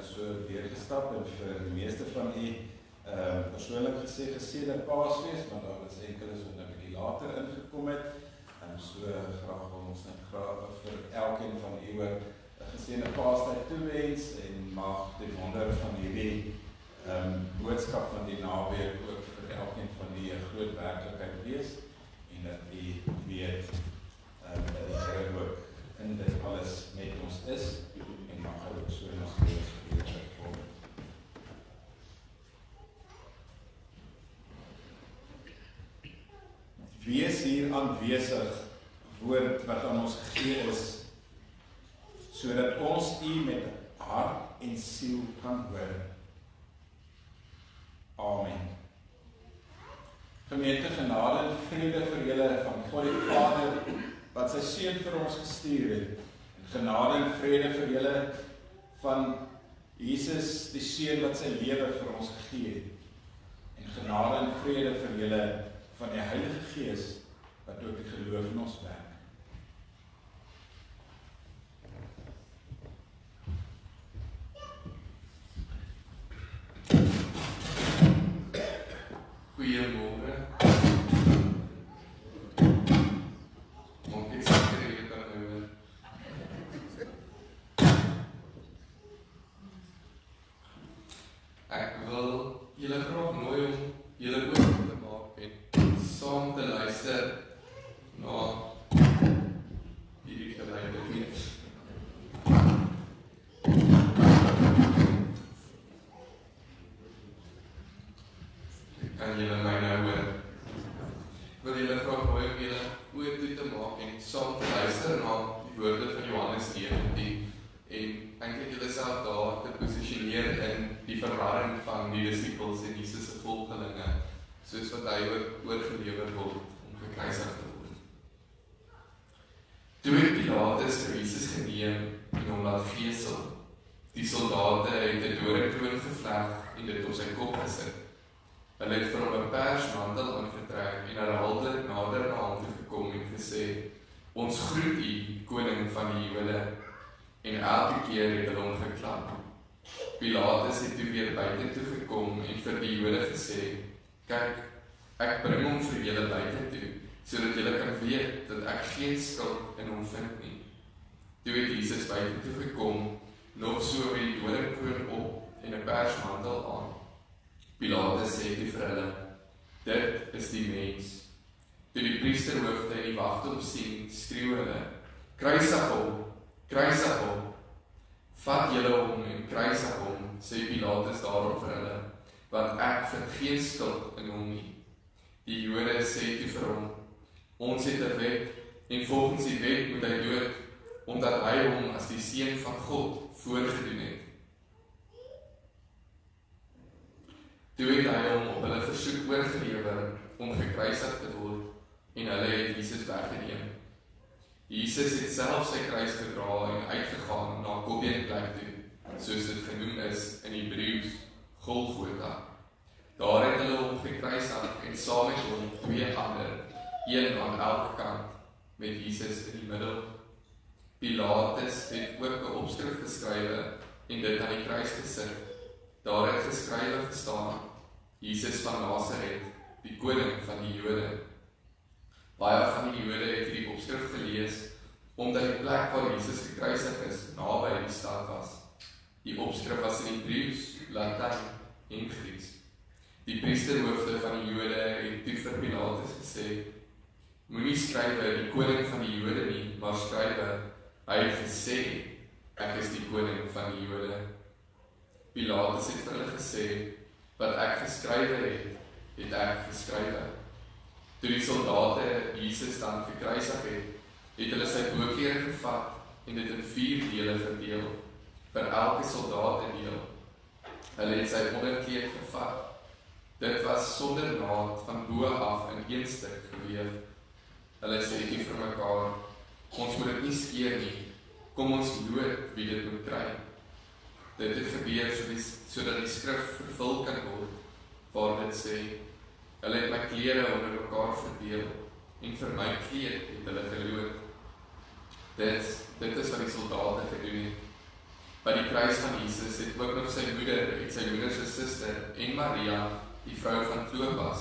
so deurgestap en vir die meeste van u persoonlik gesê geseënde Paasfees, maar daar is enkeles wat 'n bietjie later ingekom het. So graag wil ons net graag vir elkeen van u ook 'n geseënde Paastyd toewens en mag ten wonder van hierdie boodskap van die naweek ook vir elkeen van u 'n groot werklikheid wees en dat u weet dat die Here ook in dit alles met ons is en mag hy ook so in ons lewens gebeur word. Wees hier aanwesig, woord wat aan ons gegee is, sodat ons u met hart en siel kan hoor. Amen. Gemeente, genade en vrede vir julle van God die Vader, wat sy seun vir ons gestuur het. En genade en vrede vir julle van Jesus, die seun wat sy lewe vir ons gegee het. En genade en vrede vir julle van die Heilige Gees, wat ook die geloof in ons werk. Goeiemôre. Maak ek seker julle kan nou hoor. Ek wil julle graag nooi om julle oop te maak en saam te luister na hierdie geluide nie. Kan julle my nou hoor? Wil julle graag nooi om julle oop te maak en saam te luister na die woorde van Johannes 19 en eintlik julle self daar te posisioneer in die verwarring van die disippels en Jesus se volgelinge, soos wat hy oorgelewer word om gekruisig te word. Toe het Pilatus vir Jesus geneem en hom laat gesel. Die soldate het 'n doringkroon gevleg en dit op sy kop gesit. Hulle het vir hom 'n persmantel aangetrek en herhaaldelik nader na hom toe gekom en gesê: "Ons groet u, koning van die Jode." En elke keer het hulle hom geklap. Pilatus het toe weer buite toe gekom en vir die Jode gesê: "Kyk, ek bring hom vir julle buite toe, sodat julle kan weet dat ek geen skuld in hom vind nie." Toe het Jesus buite toe gekom, nog so met die doringkroon op en 'n persmantel aan. Pilatus sê toe vir hulle: "Dit is die mens." Toe die priesterhoofde en die wagte sien, skreeu hulle: "Kruisig hom! Kruisig hom! Vat julle hom en kruisig hom," sê Pilatus daarop vir hulle, "want ek vind geen skuld in hom nie." Die Jode sê toe vir hom: "Ons het 'n wet en volgens die wet moet hy dood, omdat hy hom as die seun van God voorgedoen het." Toe het hy hom op hulle versoek oorgelewer om gekruisig te word en hulle het Jesus weggeneem. Jesus het self sy kruis gedra en uitgegaan na Kobbeenplek toe, soos dit genoem is in Hebreëus Golgotha. Daar het hulle hom gekruisig en saam met hom 2 ander, een aan elke kant, met Jesus in die middel. Pilatus het ook 'n opskrif geskrywe en dit aan die kruis gesit. Daar het geskrywe gestaan: Jesus van Nasaret, die koning van die Jode. Baie van die Jode het hierdie opskrif gelees, omdat die plek waar Jesus gekruisig is, naby die stad was. Die opskrif was in Hebreëus, Latyn en Grieks. Die priesterhoofde van die Jode het toe vir Pilatus gesê: "Moenie skrywe die koning van die Jode nie, maar skrywe, hy het gesê, ek is die koning van die Jode." Pilatus het vir hulle gesê: "Wat ek geskrywe het ek geskrywe." Toe die soldate Jesus dan gekruisig het hulle sy boklere gevat en dit in 4 dele verdeel, vir elke soldaat 'n deel. Hulle het sy onderkleed gevat. Dit was sonder naad van bo af in 1 stuk geweef. Hulle sê toe vir mekaar: "Ons moet dit nie skeer nie. Kom ons dood wie dit moet kry." Dit het gebeur sodat die skrif vervul kan word, waar dit sê: "Hulle het my klere onder mekaar verdeel en vir my kleed het hulle geloot." Dit is wat die soldate gedoen het. By die kruis van Jesus het ook nog sy moeder se suster en Maria, die vrou van Klopas,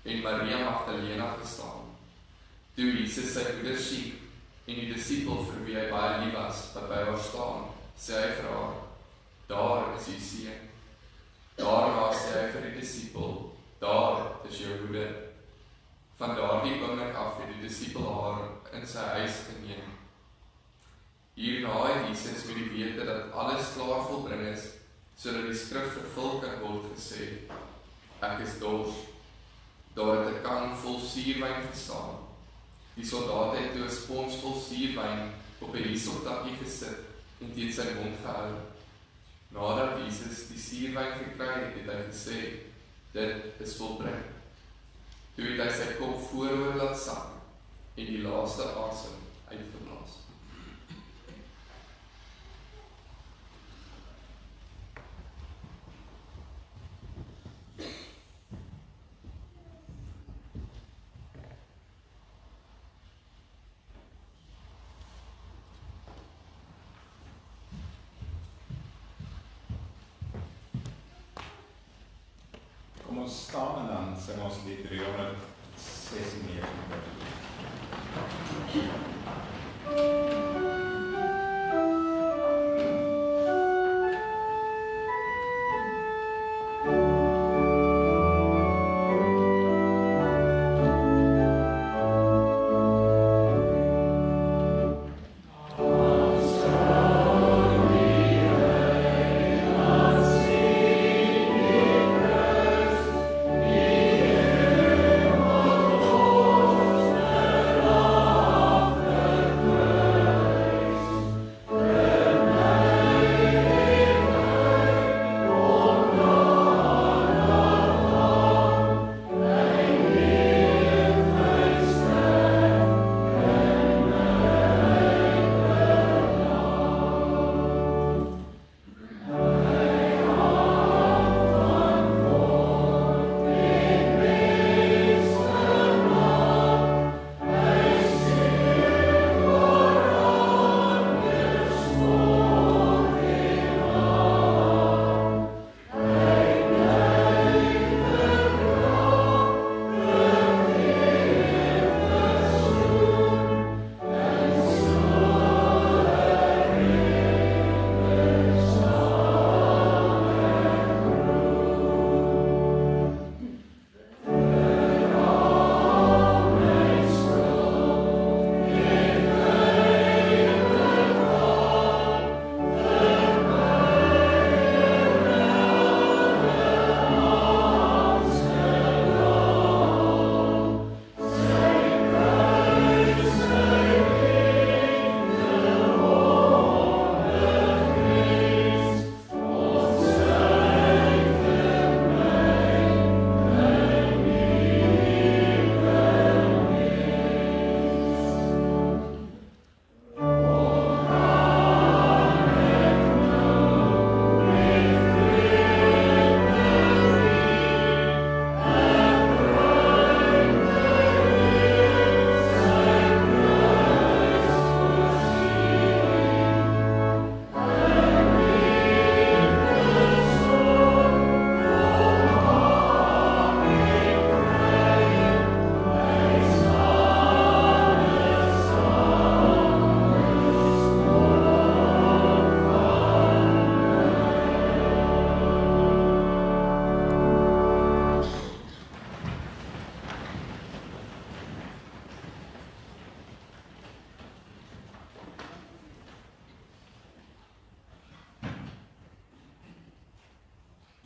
en Maria Magdalena gestaan. Toe Jesus sy moeder sien en die disipel vir wie hy baie lief was, wat by haar staan, sê hy vir haar, daar is die seun. Daarna sê hy vir die disipel, daar is jou moeder. Van daardie oomblik af het die disipel haar in sy huis geneem. Hierna het Jesus met die wete dat alles klaar volbring is, sodat die skrif vervul kan word gesê, ek is dors. Daar het 'n kan vol suurwyn gestaan. Die soldate het toe 'n spons vol suurwyn op 'n hiesoptakkie gesit en teen sy mond gehou. Nadat Jesus die suurwyn gekry het, het hy gesê, dit is volbring. Toe het hy sy kop vooroor laat sak en die laaste asem uitgeblaas. Kom ons staan en dan sing ons lied 396.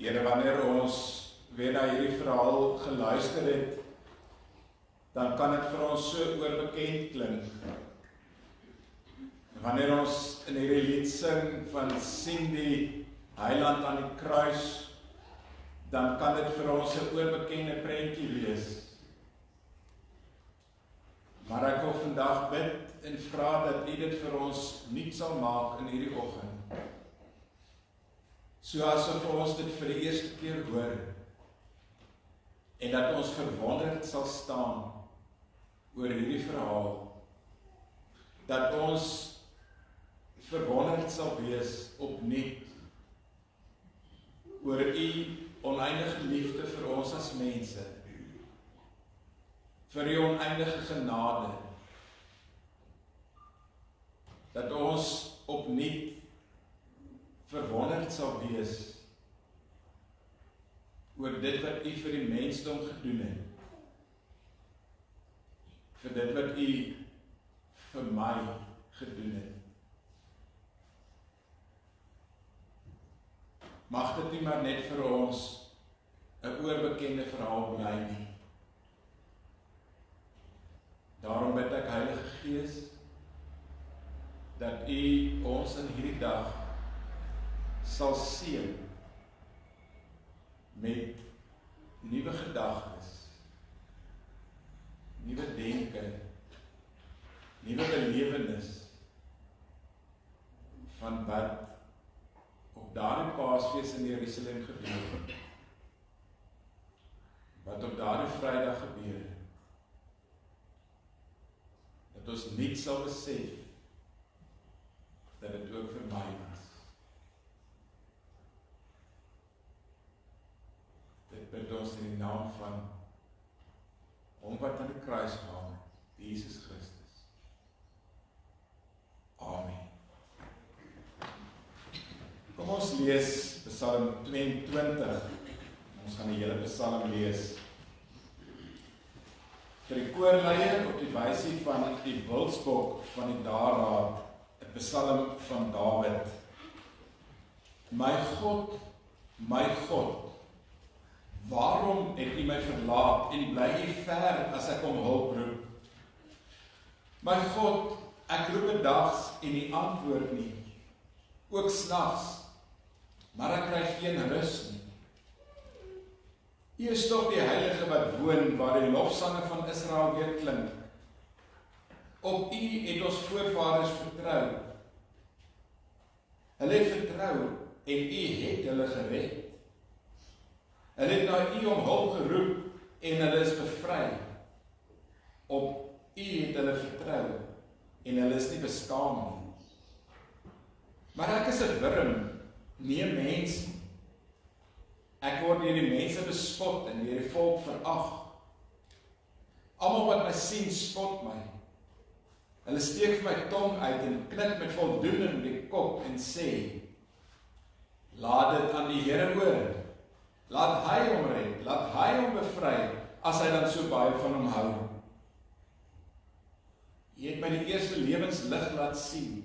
Here, wanneer ons weer na hierdie verhaal geluister het, dan kan dit vir ons so oorbekend klink. Wanneer ons in hierdie lied sing van sien die Heiland aan die kruis, dan kan dit vir ons 'n oorbekende prentjie wees. Maar ek wil vandag bid en vra dat U dit vir ons nuut sal maak in hierdie oggend. So asof ons dit vir die eerste keer hoor, en dat ons verwonderd sal staan oor hierdie verhaal, dat ons verwonderd sal wees opnuut oor u oneindige liefde vir ons as mense, vir u oneindige genade, dat ons opnuut verwonderd sal wees oor dit wat u vir die mensdom gedoen het, vir dit wat u vir my gedoen het. Mag dit nie maar net vir ons 'n oorbekende verhaal bly nie. Daarom bid ek, Heilige Gees, dat u ons in hierdie dag sal seën met nuwe gedagtes, nuwe denke, nuwe belewenis van wat op daardie Paasfees in Jerusalem gebeur het, wat op daardie Vrydag gebeur het, dat ons nie sal besef dat dit ook vir my was. Dit bid ons in die naam van hom wat aan die kruis gehang het, Jesus Christus. Amen. Kom ons lees Psalm 22. Ons gaan die hele Psalm lees. Vir die koorleier op die wysie van die wildsbok van die daarraad, 'n Psalm van Dawid. My God, waarom het u my verlaat en bly u ver as ek om hulp roep? My God, ek roep bedags en u antwoord nie, ook snags, maar ek kry geen rus nie. U is tog die Heilige wat woon, waar die lofsange van Israel weer klink. Op u het ons voorvaders vertrou. Hulle het vertrou en u het hulle gered. Hulle het na u om hulp geroep en hulle is bevry. Op u het hulle vertrou en hulle is nie beskaam nie. Maar ek is 'n wurm, nie 'n mens nie. Ek word deur die mense bespot en deur die volk verag. Almal wat my sien, spot my. Hulle steek vir my tong uit en knik met voldoening die kop en sê, laat dit aan die Here oor. Laat hy hom red, laat hy hom bevry, as hy dan so baie van hom hou. Jy het my die eerste lewenslig laat sien,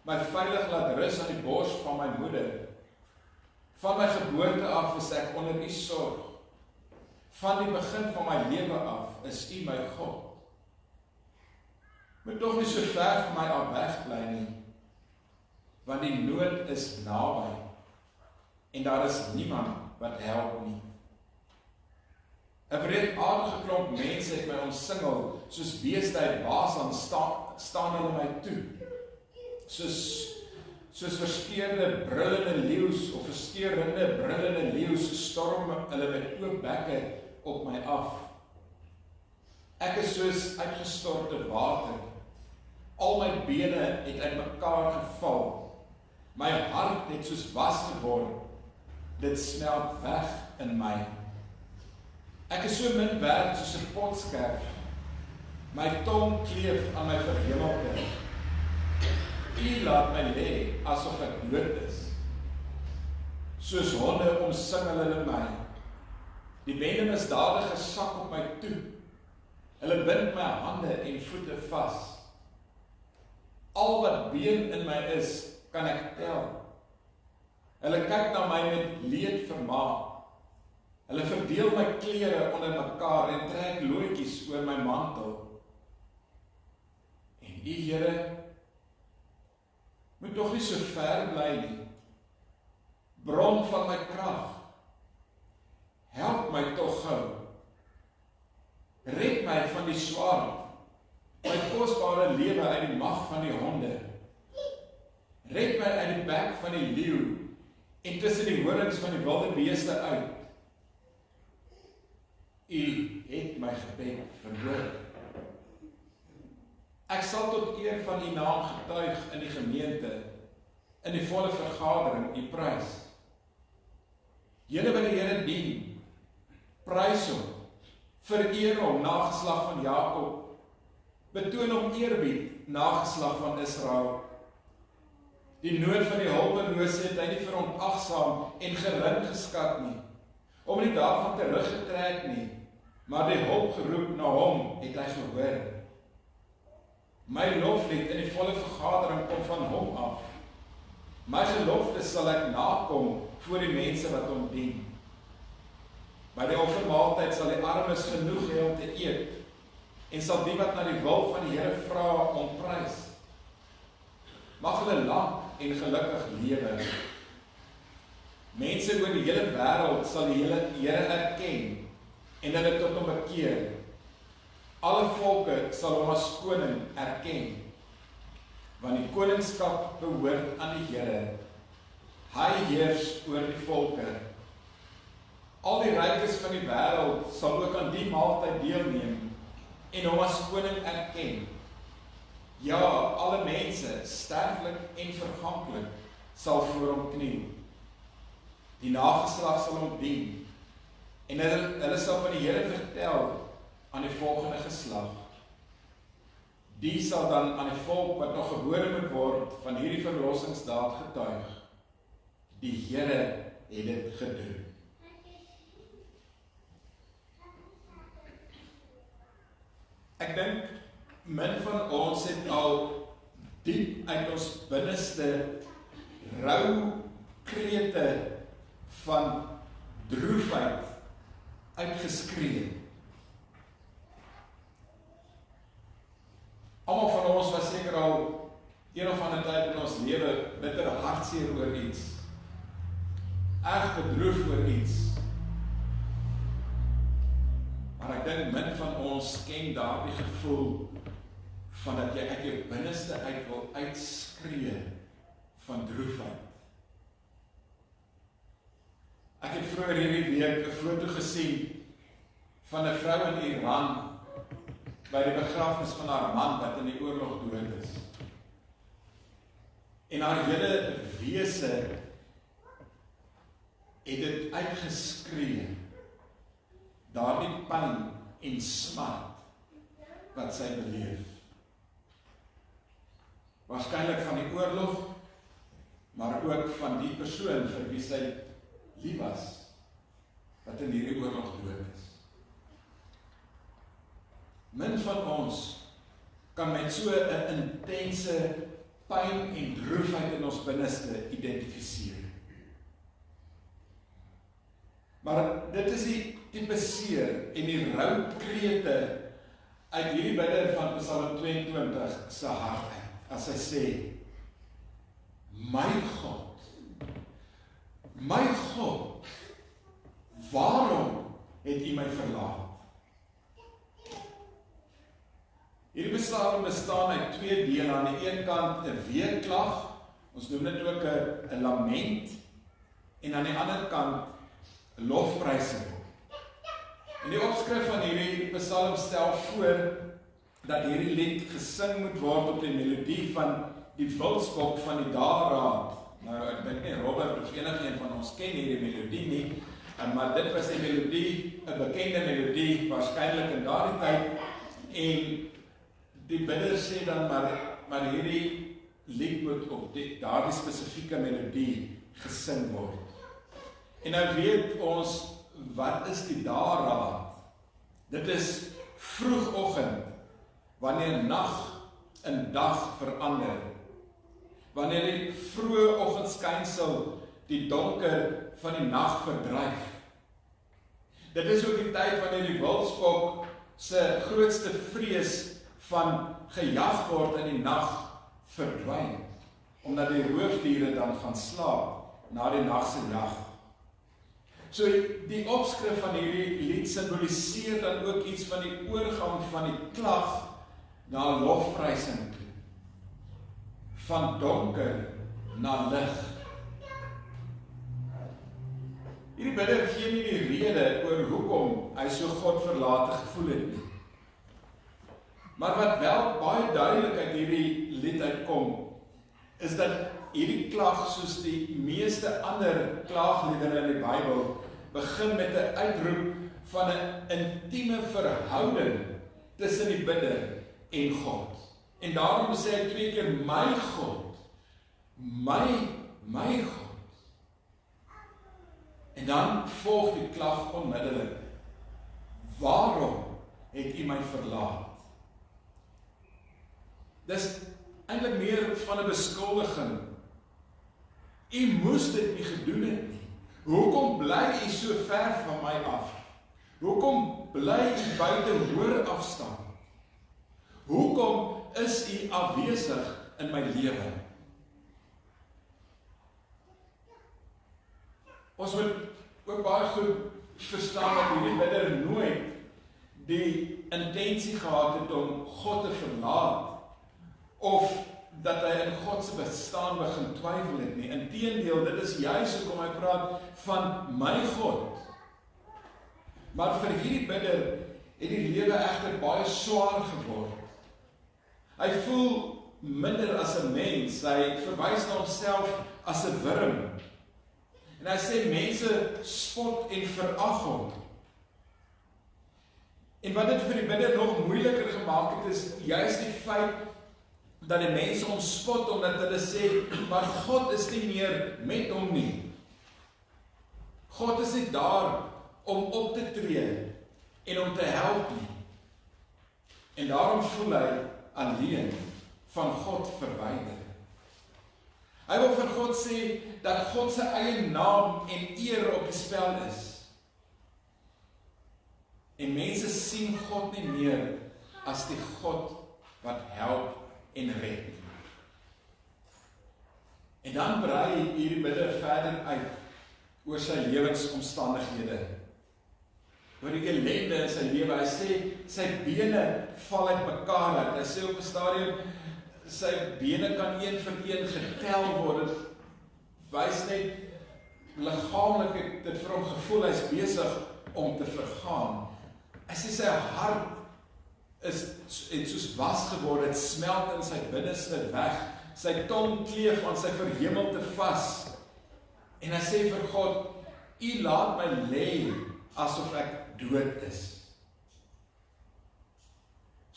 my veilig laat rus aan die bors van my moeder. Van my geboorte af is ek onder u sorg. Van die begin van my lewe af is u my God. Moet tog nie so ver van my af wegbly nie, want die nood is naby en daar is niemand wat help nie. 'n wreedaardige klomp mense het my omsingel, soos beeste uit Basan staan hulle my toe. Soos verskeurde brullende leeu's of verskeurende brullende leeu's storm hulle met oop bekke op my af. Ek is soos uitgestorte water. Al my bene het uitmekaar geval. My hart het soos was geword. Dit smelt weg in my. Ek is so min werd soos 'n potskerf. My tong kleef aan my verhemelte. U laat my lê asof ek dood is. Soos honde omsingel hulle my. Die bende misdadigers sak op my toe. Hulle bind my hande en voete vas. Al wat been in my is, kan ek tel. Hulle kyk na my met leed vermaak. Hulle verdeel my klere onder mekaar en trek loetjies oor my mantel. En u, Here, moet tog nie so ver bly nie. Bron van my krag. Help my tog gou. Red my van die swaard. My kosbare lewe uit die mag van die honde. Red my uit die bek van die leeu en tussen die horings van die wilde beeste uit. U het my gebed verhoor. Ek sal tot eer van U naam getuig in die gemeente, in die volle vergadering, U prys. Julle wat die Here dien, prys hom, vereer hom, nageslag van Jakob, betoon hom eerbied, nageslag van Israel. Die nood van die hulpelose het hy nie verontagsaam en gering geskat nie, om nie daarvan teruggetrek nie, maar die hulp geroep na hom het hy gehoor. My loflied in die volle vergadering kom van hom af. My gelofte sal ek nakom voor die mense wat hom dien. By die offermaaltyd sal die armes genoeg hê om te eet, en sal die wat na die wil van die Here vra ontprys. Mag hulle lang en gelukkig lewe. Mense oor die hele wêreld sal die Here erken en hulle tot hom bekeer. Alle volke sal hom as koning erken, want die koningskap behoort aan die Here. Hy heers oor die volke. Al die rykes van die wêreld sal ook aan die maaltyd deelneem en hom as koning erken. Ja, alle mense, sterflik en verganklik, sal voor hom kniel. Die nageslag sal hom dien, en hulle sal van die Here vertel aan die volgende geslag. Die sal dan aan die volk wat nog gebore moet word van hierdie verlossingsdaad getuig. Die Here het dit gedoen. Ek dink min van ons het al diep uit ons binneste roukrete van droefheid uitgeskree. Almal van ons was seker al een of ander tyd in ons lewe bitter hartseer oor iets. Erg bedroef oor iets. Maar ek dink min van ons ken daardie gevoel van dat jy uit jou binneste uit wil uitskree van droefheid. Ek het vroeër hierdie week 'n foto gesien van 'n vrou in Iran by die begrafnis van haar man wat in die oorlog dood is. En haar hele wese het dit uitgeskree, daardie pyn en smart wat sy beleef. Waarskynlik van die oorlog, maar ook van die persoon vir wie sy lief was, wat in hierdie oorlog dood is. Min van ons kan met so 'n intense pyn en droefheid in ons binneste identifiseer. Maar dit is die tipe seer en die roukrete uit hierdie bidder van Psalm 22 se hart uit, as hy sê, my God, waarom het U my verlaat? Hierdie Psalm bestaan uit 2 dele. Aan die een kant 'n weerklag, ons noem dit ook 'n lament, en aan die ander kant 'n lofprysing. En die opskrif van hierdie Psalm stel voor dat hierdie lied gesing moet word op die melodie van die wilsbok van die dageraad. Nou, ek dink nie Robert of enige van ons ken hierdie melodie nie, maar dit was 'n melodie, 'n bekende melodie, waarskynlik in daardie tyd, en die bidder sê dan maar hierdie lied moet op daardie spesifieke melodie gesing word. En nou weet ons, wat is die dageraad? Dit is vroegoggend, wanneer nag in dag verander. Wanneer die vroeë oggendskynsel die donker van die nag verdryf. Dit is ook die tyd wanneer die wilsbok se grootste vrees van gejag word in die nag verdwyn, omdat die roofdiere dan gaan slaap na die nagse jag. So die opskrif van hierdie lied simboliseer dan ook iets van die oorgang van die klag na lofprysing toe, van donker na lig. Hierdie bidder gee nie die rede oor hoekom hy so God verlate gevoel het nie. Maar wat wel baie duidelik uit hierdie lied uitkom, is dat hierdie klag, soos die meeste ander klaagliedere in die Bybel, begin met 'n uitroep van 'n intieme verhouding tussen die bidder en God. En daarom sê hy 2 keer, my God, my God. En dan volg die klag onmiddellik. Waarom het U my verlaat? Dis eintlik meer van 'n beskuldiging. U moes dit nie gedoen het nie. Hoekom bly U so ver van my af? Hoekom bly U buite hoër afstand? Hoekom is U afwesig in my lewe? Ons moet ook baie goed verstaan dat hierdie bidder nooit die intensie gehad het om God te verlaat, of dat hy in God se bestaan begin twyfel het nie. Inteendeel, dit is juis hoekom hy praat van my God. Maar vir hierdie bidder het die lewe egter baie swaar geword. Hy voel minder as 'n mens, hy verwys na homself as 'n wurm. En hy sê mense spot en verag hom. En wat dit vir die bidder nog moeiliker gemaak het, is juist die feit dat die mense hom spot, omdat hulle sê, maar God is nie meer met hom nie. God is nie daar om op te tree en om te help nie. En daarom voel hy alleen, van God verwyder. Hy wil vir God sê dat God se eie naam en eer op die spel is. En mense sien God nie meer as die God wat help en red. En dan brei hierdie bidder verder uit oor sy lewensomstandighede, oor die ellende in sy lewe. Hy sê sy bene val uit mekaar uit. Hy sê op 'n stadium sy bene kan een vir een getel word. Dit wys net liggaamlik het dit vir hom gevoel hy's besig om te vergaan. Hy sê sy hart het soos was geword, het smelt in sy binneste weg. Sy tong kleef aan sy verhemelte vas. En hy sê vir God, U laat my lê asof ek dood is.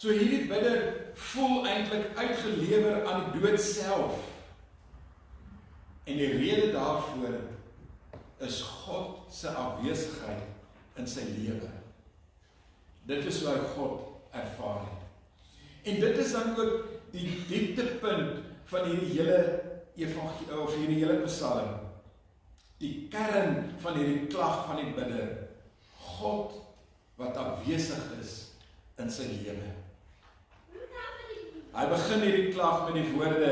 So hierdie bidder voel eintlik uitgelewer aan die dood self. En die rede daarvoor is God se afwesigheid in sy lewe. Dit is hoe hy God ervaar het. En dit is dan ook die dieptepunt van hierdie hele evangelie of hierdie hele Psalm. Die kern van hierdie klag van die bidder. God wat afwesig is in sy lewe. Hy begin hierdie klag met die woorde,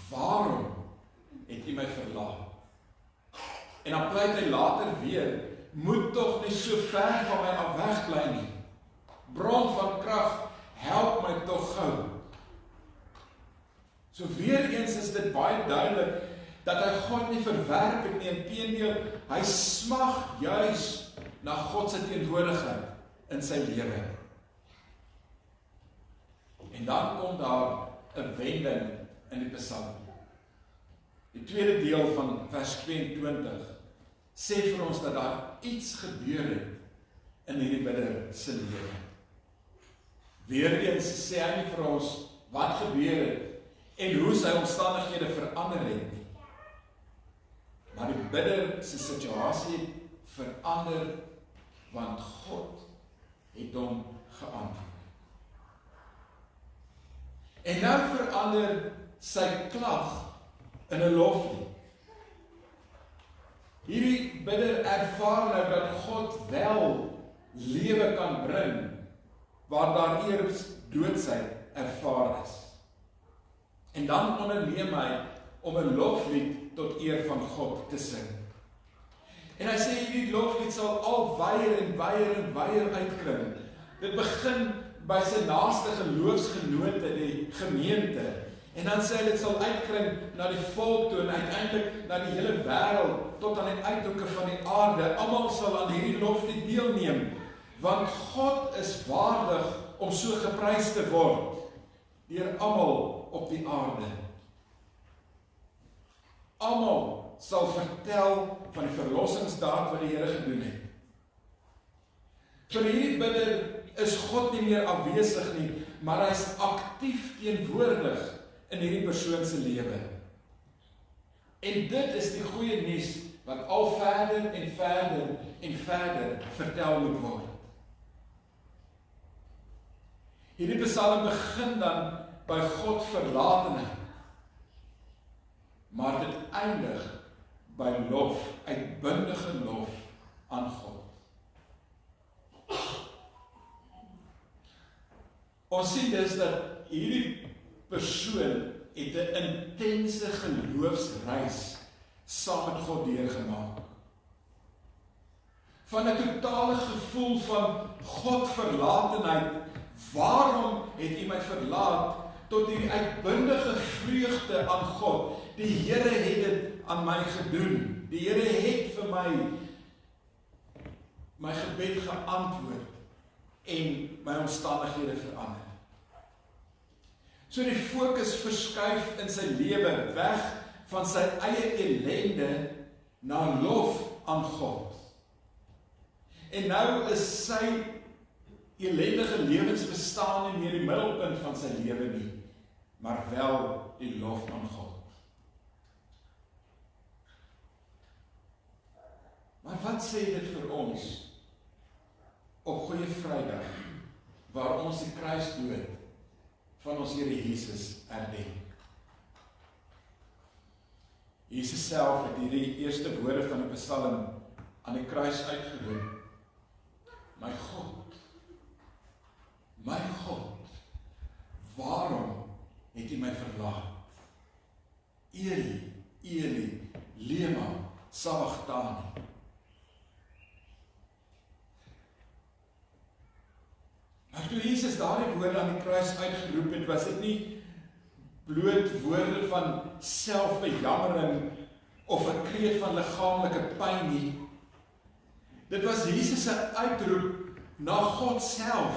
waarom het U my verlaat? En dan pleit hy later weer, moet tog nie so ver van my af wegbly nie. Bron van krag, help my tog gou. So weer eens is dit baie duidelik dat hy God nie verwerp het nie, inteendeel, hy smag juis na God se teenwoordigheid in sy lewe. En dan kom daar 'n wending in die Psalm. Die tweede deel van vers 22 sê vir ons dat daar iets gebeur het in hierdie bidder se lewe. Weereens sê hy nie vir ons wat gebeur het en hoe sy omstandighede verander het nie. Maar die bidder se situasie verander, want God het hom geantwoord. En nou verander sy klag in 'n loflied. Hierdie bidder ervaar nou dat God wel lewe kan bring, waar daar eers doodsheid ervaar is. En dan onderneem hy om 'n loflied tot eer van God te sing. En hy sê hierdie loflied sal al wyer en wyer en wyer uitklink. Dit begin by sy naaste geloofsgenote, die gemeente. En dan sê hy dit sal uitklink na die volk toe en uiteindelik na die hele wêreld tot aan die uithoeke van die aarde. Almal sal aan hierdie loflied deelneem, want God is waardig om so geprys te word deur almal op die aarde. Almal sal vertel van die verlossingsdaad wat die Here gedoen het. Vir hierdie bidder is God nie meer afwesig nie, maar hy is aktief teenwoordig in hierdie persoon se lewe. En dit is die goeie nuus wat al verder en verder en verder vertel moet word. Hierdie psalm begin dan by God verlatenheid, maar dit eindig by lof, uitbundige lof aan God. Ons sien dus dat hierdie persoon het 'n intense geloofsreis saam met God deurgemaak. Van 'n totale gevoel van God verlatenheid, waarom het U my verlaat, tot hierdie uitbundige vreugde aan God. Die Here het dit aan my gedoen. Die Here het vir my gebed geantwoord en my omstandighede verander. So die fokus verskuif in sy lewe weg van sy eie ellende na lof aan God. En nou is sy ellendige lewensbestaan nie meer die middelpunt van sy lewe nie, maar wel die lof aan God. Maar wat sê dit vir ons op Goeie Vrydag, waar ons die kruisdood van ons Here Jesus herdenk? Jesus self het hierdie eerste woorde van die Psalm aan die kruis uitgeroep. My God, waarom het U my verlaat? Eli, Eli, lema sabachthani. Maar toe Jesus daardie woorde aan die kruis uitgeroep het, was dit nie bloot woorde van selfbejammering of 'n kreet van liggaamlike pyn nie. Dit was Jesus se uitroep na God self,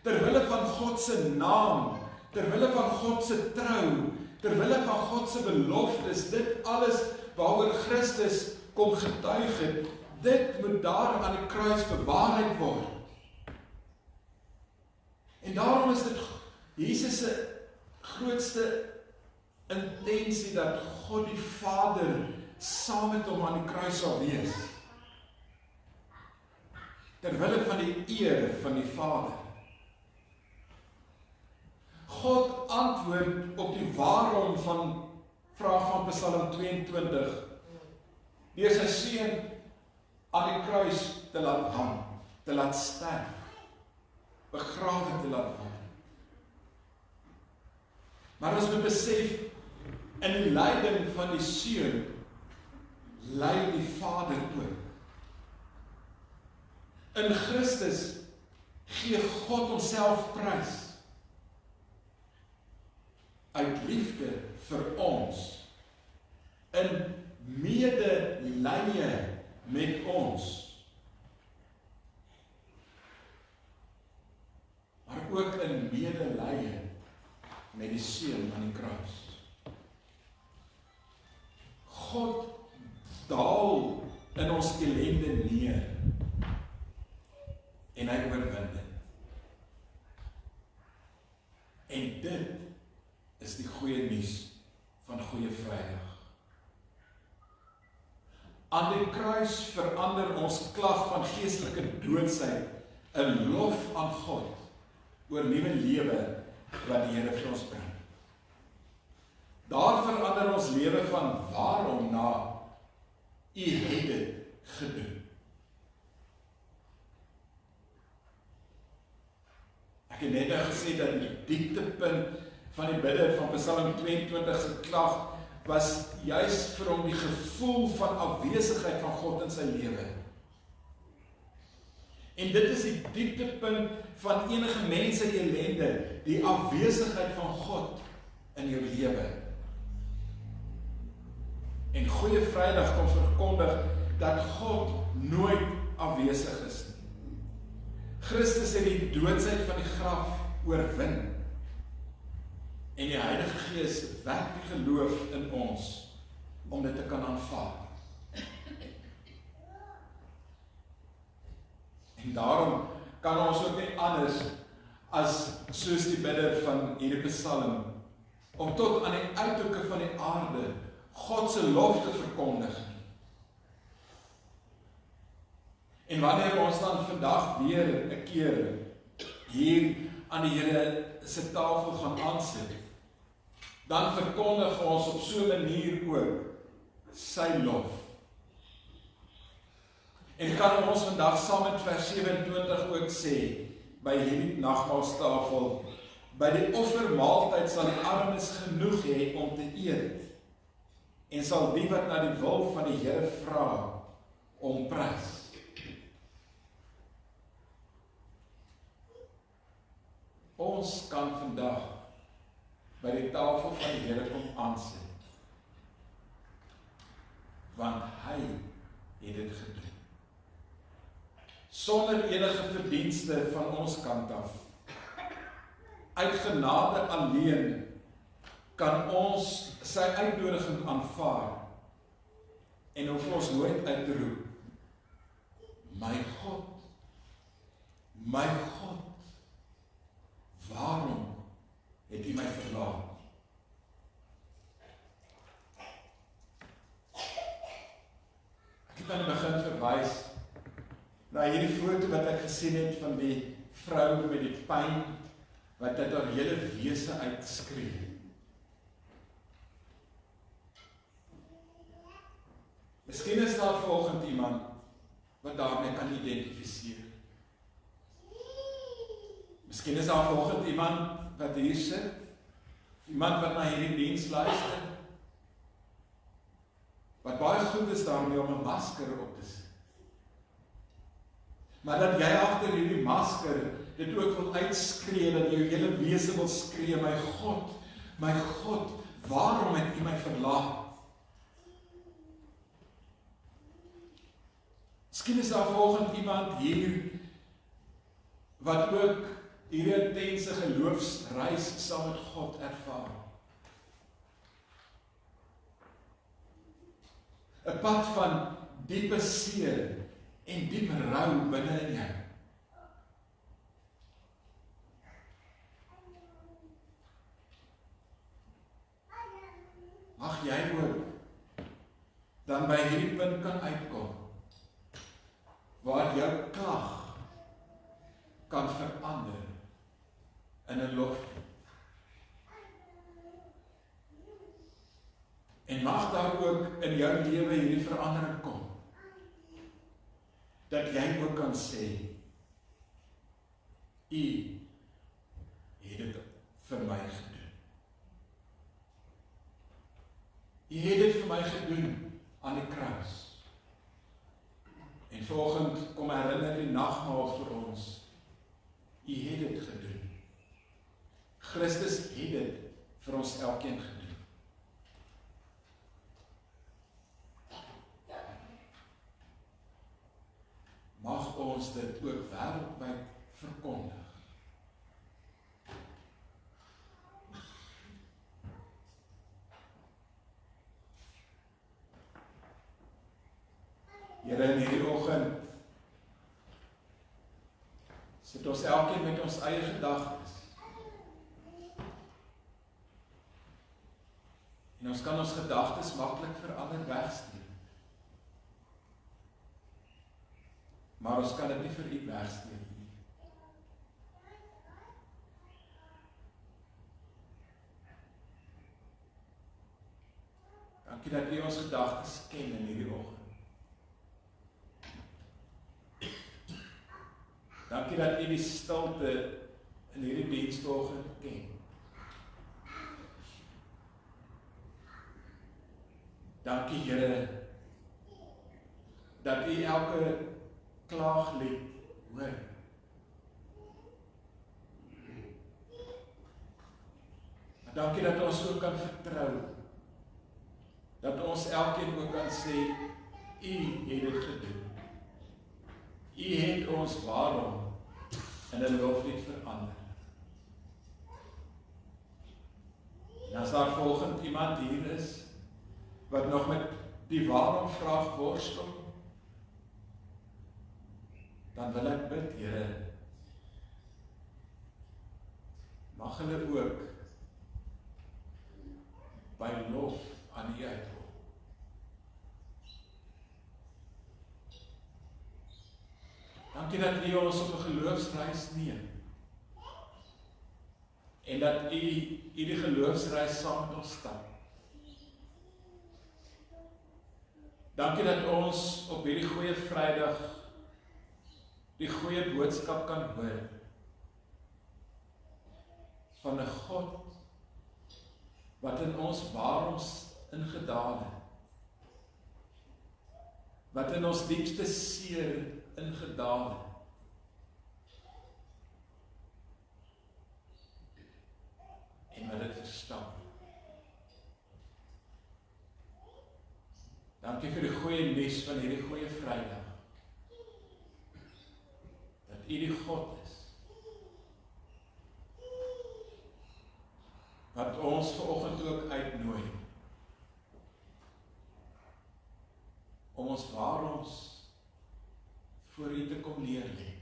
terwille van God se naam, terwille van God se trou, terwille van God se beloftes, dit alles waaroor Christus kom getuig het, dit moet daar aan die kruis bewaarheid word. En daarom is dit Jesus se grootste intensie dat God die Vader saam met hom aan die kruis sal wees. Terwille van die eer van die Vader. God antwoord op die waarom van vraag van Psalm 22 deur sy seun aan die kruis te laat hang, te laat sterf, begrawe te laat word. Maar as we besef, in die lyding van die seun, ly die Vader ook. In Christus gee God homself prys, uit liefde vir ons, in medelye met ons, maar ook in medelye met die seun aan die kruis. God daal in ons ellende neer en hy oorwin dit. En dit is die goeie nuus van Goeie Vrydag. Aan die kruis verander ons klag van geestelike doodsheid in lof aan God oor nuwe lewe wat die Here vir ons bring. Daar verander ons lewe van waarom na U het dit gedoen. Ek het net gesê dat die dieptepunt van die bidder van Psalm 22 se klag was juis vir hom die gevoel van afwesigheid van God in sy lewe. En dit is die dieptepunt van enige mens se ellende, die afwesigheid van God in jou lewe. En Goeie Vrydag kom verkondig dat God nooit afwesig is nie. Christus het die doodsheid van die graf oorwin. En die Heilige Gees wek die geloof in ons om dit te kan aanvaar. En daarom kan ons ook nie anders as soos die bidder van hierdie psalm om tot aan die uithoeke van die aarde God se lof te verkondig. En wanneer ons dan vandag weer 'n keer hier aan die Here se tafel gaan aansit, dan verkondig ons op so 'n manier ook sy lof. En kan ons vandag saam met vers 27 ook sê, by hierdie nagmaalstafel, by die offermaaltyd sal die armes genoeg hê om te eet, en sal die wat na die wil van die Here vra, om prys. Ons kan vandag by die tafel van die Here kom aansit, want hy het dit gedoen. Sonder enige verdienste van ons kant af. Uit genade alleen kan ons sy uitnodiging aanvaar en hoef ons nooit uit te roep, my God, waarom het U my verlaat? Ek het aan die begin verwys na hierdie foto wat ek gesien het van die vrou met die pyn wat uit haar hele wese uitskree. Miskien is daar vanoggend iemand wat daarmee kan identifiseer. Miskien is daar vanoggend iemand wat hier sit, iemand wat na hierdie diens luister, wat baie goed is daarmee om 'n masker op te sit. Maar dat jy agter hierdie masker dit ook wil uitskree, dat jou hele wese wil skree, my God, waarom het U my verlaat? Miskien is daar vanoggend iemand hier wat ook hierdie intense geloofsreis saam met God ervaar. 'n pad van diepe seer en diep rou binne in jou. Mag jy ook dan by hierdie punt kan uitkom, waar jou klag kan verander in 'n lof. En mag daar ook in jou lewe hierdie verandering kom, dat jy ook kan sê, U het dit vir my gedoen. U het dit vir my gedoen aan die kruis. En vanoggend kom herinner die nagmaal vir ons, U het dit gedoen. Christus het dit vir ons elkeen gedoen. Mag ons dit ook wêreldwyd verkondig. Here, in hierdie oggend sit ons elkeen met ons eie gedagtes. En ons kan ons gedagtes maklik verander wegsteek. Maar ons kan dit nie vir U wegsteek nie. Dankie dat U ons gedagtes ken in hierdie oggend. Dankie dat U die stilte in hierdie diens vanoggend ken. Dankie Here, dat U elke klaaglied hoor. Dankie dat ons ook kan vertrou, dat ons elkeen ook kan sê, U het dit gedoen. U het ons waarom in 'n loflied verander. En as daar volgend iemand hier is, wat nog met die waarom vraag worstel, dan wil ek bid, Here, mag hulle ook by lof aan U uitkom. Dankie dat U ons op 'n geloofsreis neem. En dat U die geloofsreis saam met ons stap. Dankie dat ons op hierdie goeie Vrydag die goeie boodskap kan hoor van 'n God wat in ons waaroms ingedaal het, wat in ons diepste seer ingedaal het, en wat dit verstaan. Dankie vir die goeie nuus van hierdie goeie Vrydag, dat U die God is, wat ons vanoggend ook uitnooi, om ons waaroms voor U te kom neerlê,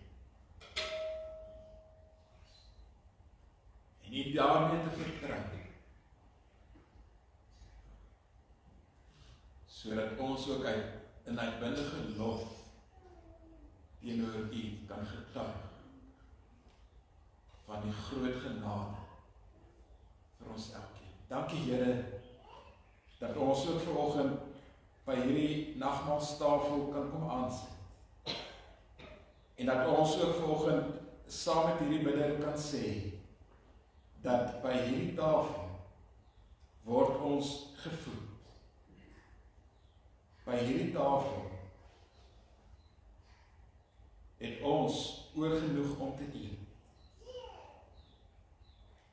en U daarmee te vertrou, sodat ons ook in uitbundige lof teenoor U kan getuig van die groot genade vir ons elkeen. Dankie Here, dat ons ook vanoggend by hierdie nagmaalstafel kan kom aansit. En dat ons ook vanoggend saam met hierdie bidder kan sê, dat by hierdie tafel word ons gevoed. By hierdie tafel het ons oor genoeg om te eet.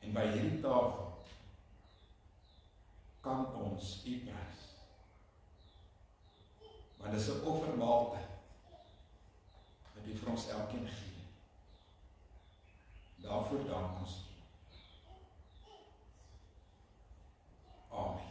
En by hierdie tafel kan ons U prys. Want dit is 'n offermaaltyd wat U vir ons elkeen gee. Daarvoor dank ons U. Amen.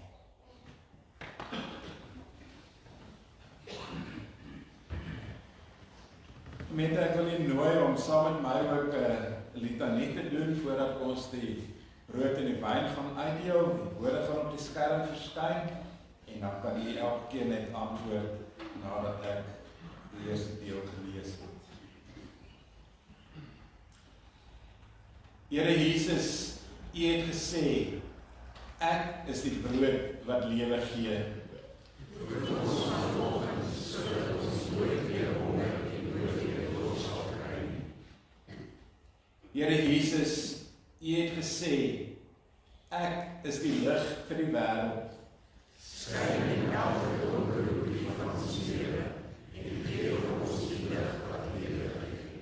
Gemeente, ek wil U nooi om saam met my ook 'n litanie te doen voordat ons die brood en die wyn gaan uitdeel. Die woorde gaan op die skerm verskyn en dan kan U elke keer net antwoord nadat ek die eerste deel gelees het. Here Jesus, U het gesê, ek is die brood wat lewe gee. Here Jesus, U het gesê, ek is die lig vir die wêreld. Skyn in elke donker hoek van ons lewe en gee ons die lig wat lewe gee.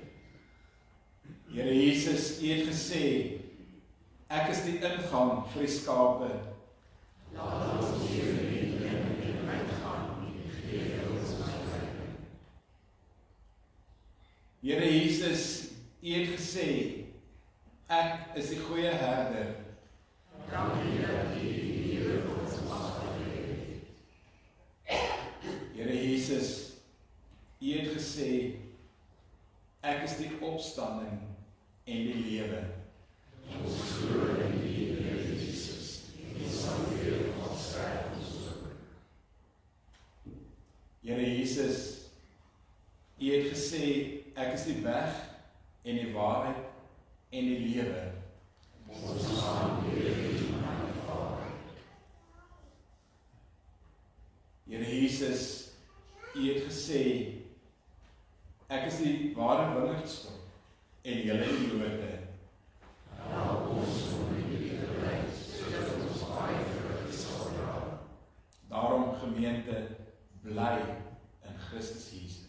Here Jesus, U het gesê, ek is die ingang vir die skape. Laat ons hierdie en uitgaan en gee ons lewe. Here Jesus, U het gesê, ek is die goeie herder. Dankie dat U hier vir ons afgelê het. Here Jesus, U het gesê, ek is die opstanding en die lewe. Ons glo in U, Here Jesus, en sal weer ons sterf ons ook. Here Jesus, U het gesê, ek is die weg en die waarheid en die lewe. Ons gaan weer na die Vader. Here Jesus, U het gesê, ek is die ware wingerdstok en julle die Jode. Help ons om hierdie te reis, sodat ons baie vrug sal dra. Daarom gemeente, bly in Christus Jesus.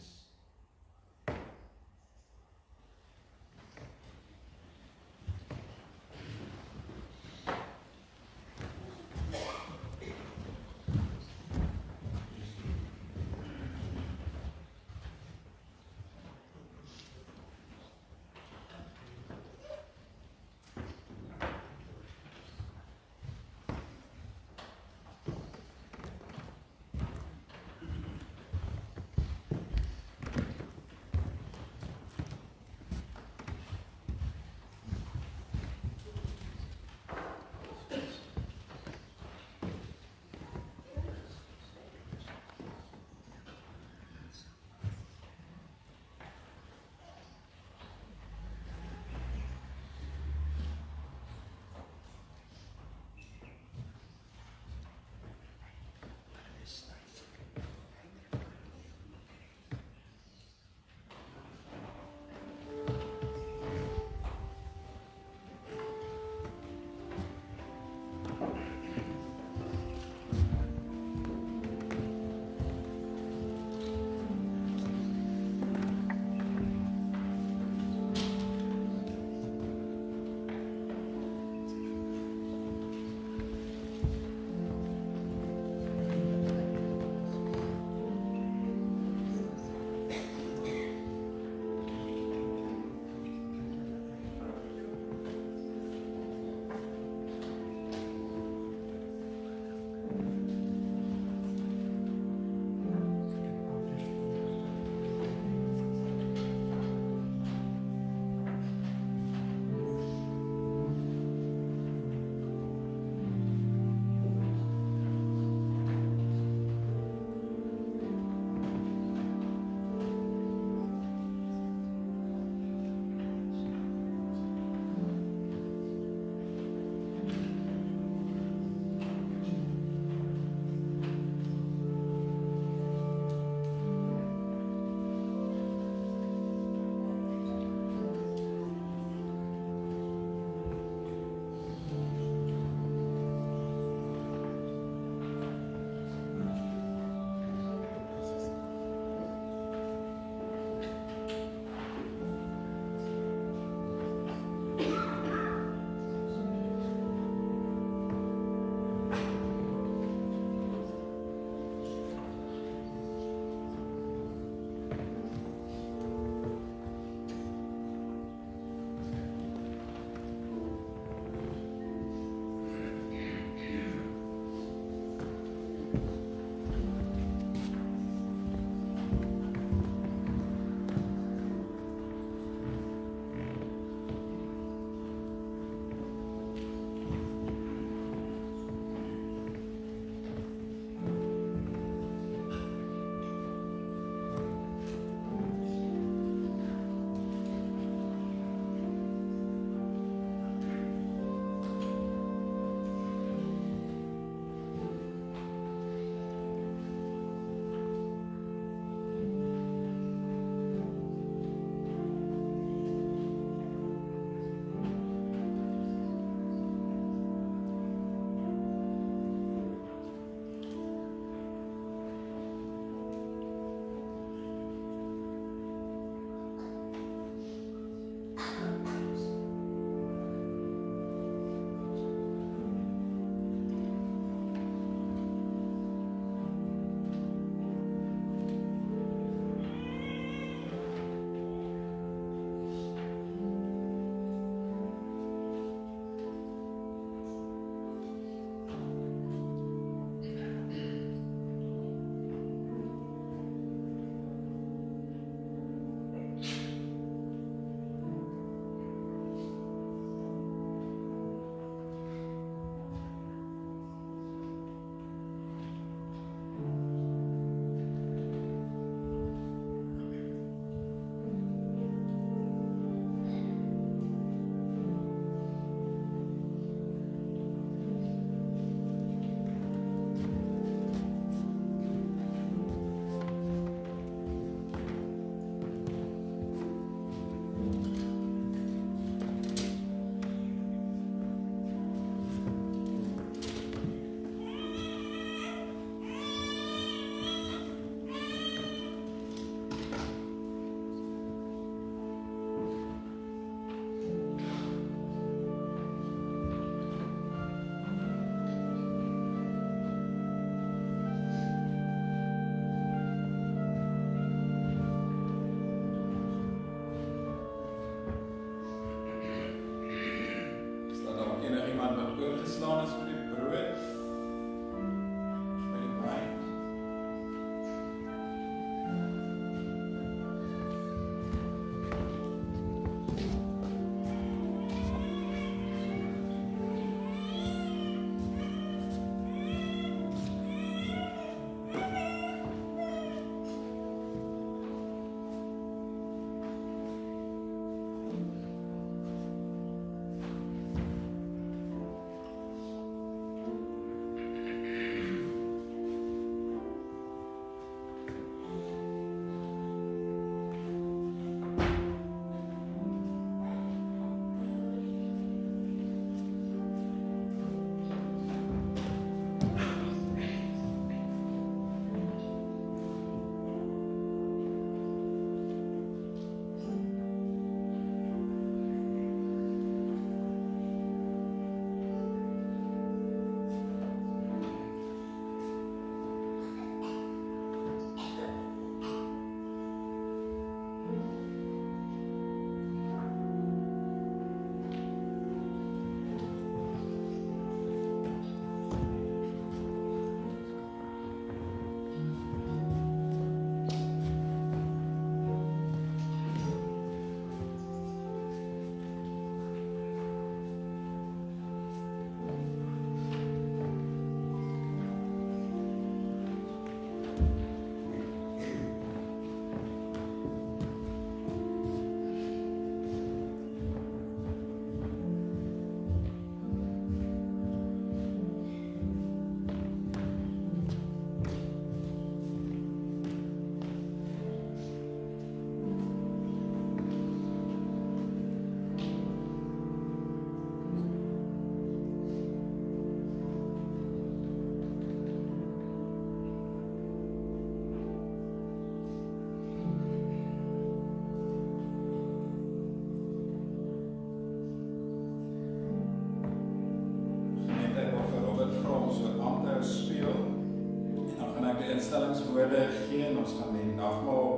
gee en ons gaan die nagmaal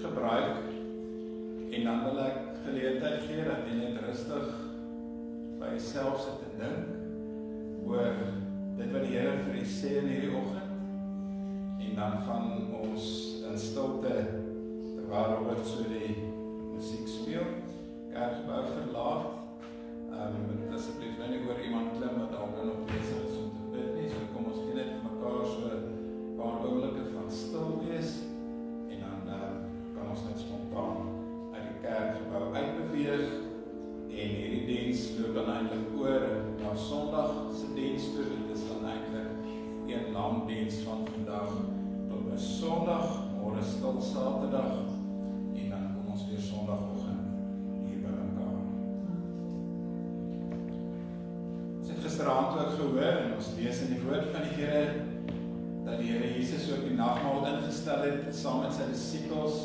gebruik en dan wil ek geleentheid gee dat jy net rustig by jouself sit en dink oor dit wat die Here vir u sê in hierdie oggend en dan gaan ons in stilte terwyl Robert so die musiek speel kerkgebou verlaat. Asseblief nou nie oor iemand klim wat dalk nog besig is om te bid nie, so kom ons gee net vir mekaar so 'n paar oomblikke van stil wees en dan kan ons net spontaan uit die kerkgebou uitbeweeg en hierdie diens loop dan eintlik oor na Sondag se diens toe. Dit is dan eintlik een lang diens van vandag tot by Sondag, môre stil Saterdag en dan kom ons weer Sondagoggend hier by mekaar. Ons het gisteraand ook gehoor en ons lees in die woord van die Here dat die Here Jesus ook die nagmaal ingestel het saam met sy disippels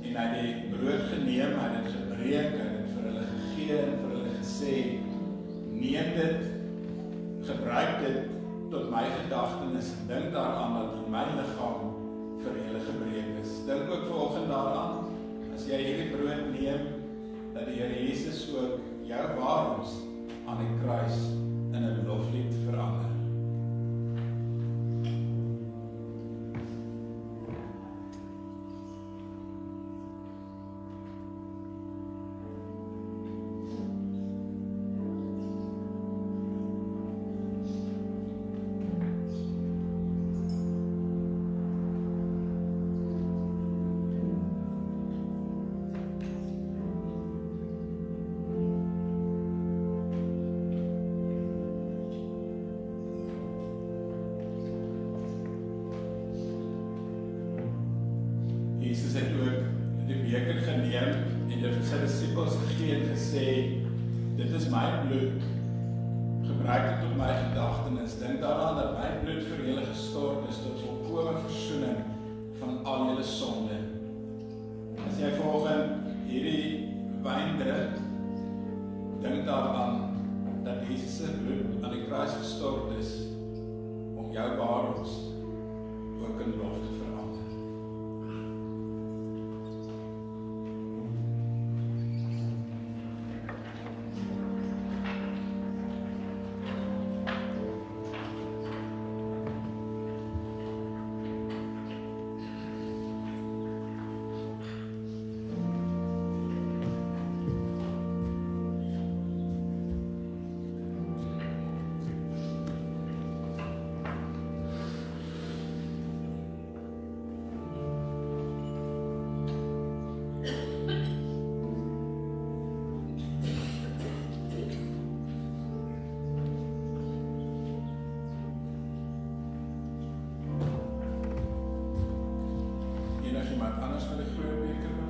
en hy het die brood geneem, hy het dit gebreek, hy het dit vir hulle gegee en vir hulle gesê, neem dit, gebruik dit tot my gedagtenis, dink daaraan dat my liggaam vir julle gebreek is. Dink ook vanoggend daaraan, as jy hierdie brood neem, dat die Here Jesus ook jou waaroms aan die kruis in 'n loflied verander. Jesus het ook die beker geneem en dit vir sy disippels gegee en gesê, dit is my bloed, gebruik dit tot my gedagtenis, dink daaraan dat my bloed vir julle gestort is tot volkome versoening van al julle sonde. As jy vanoggend hierdie wyn drink, dink daaraan dat Jesus se bloed aan die kruis gestort is om jou waaroms ook in lof te verander. Iemand anders wil die groot beker